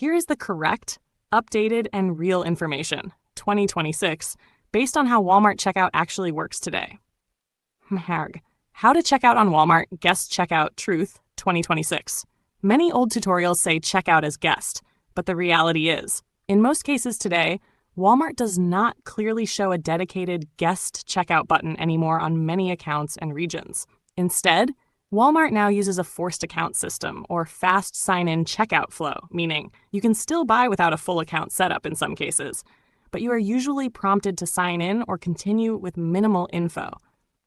Here is the correct, updated, and real information, 2026, based on how Walmart checkout actually works today. How to check out on Walmart Guest Checkout Truth 2026. Many old tutorials say checkout as guest, but the reality is, in most cases today, Walmart does not clearly show a dedicated guest checkout button anymore on many accounts and regions. Instead, Walmart now uses a forced account system or fast sign-in checkout flow, meaning you can still buy without a full account setup in some cases, but you are usually prompted to sign in or continue with minimal info.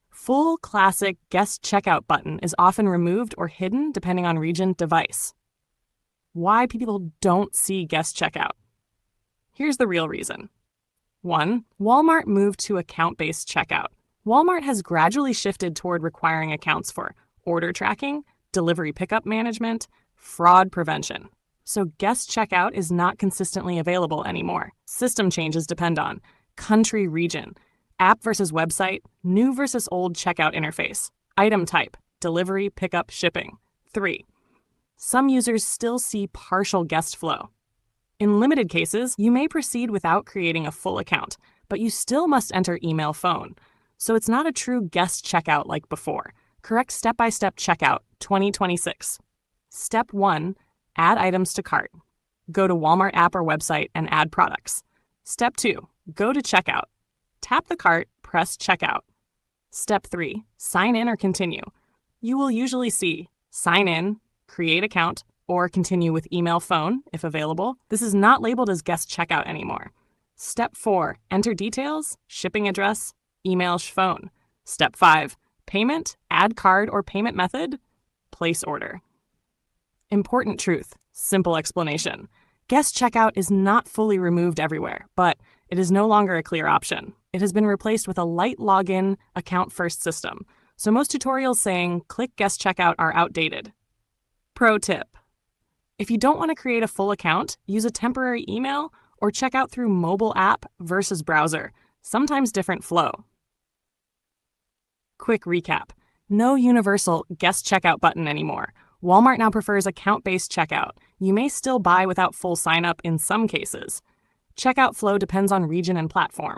Full classic guest checkout button is often removed or hidden depending on region, device. Why people don't see guest checkout? Here's the real reason. 1. Walmart moved to account-based checkout. Walmart has gradually shifted toward requiring accounts for order tracking, delivery pickup management, fraud prevention. So guest checkout is not consistently available anymore. System changes depend on country, region, app versus website, new versus old checkout interface, item type, delivery, pickup, shipping. 3. Some users still see partial guest flow. In limited cases, you may proceed without creating a full account, but you still must enter email, phone. So it's not a true guest checkout like before. Correct step-by-step checkout 2026. Step 1, add items to cart. Go to Walmart app or website and add products. Step 2, go to checkout. Tap the cart, press checkout. Step 3, sign in or continue. You will usually see sign in, create account, or continue with email, phone, if available. This is not labeled as guest checkout anymore. Step 4, enter details, shipping address, email, phone. Step 5, payment, add card or payment method, place order. Important truth, simple explanation. Guest checkout is not fully removed everywhere, but it is no longer a clear option. It has been replaced with a light login, account-first system. So most tutorials saying click guest checkout are outdated. Pro tip. If you don't want to create a full account, use a temporary email or check out through mobile app versus browser, sometimes different flow. Quick recap. No universal guest checkout button anymore. Walmart now prefers account-based checkout. You may still buy without full sign-up in some cases. Checkout flow depends on region and platform.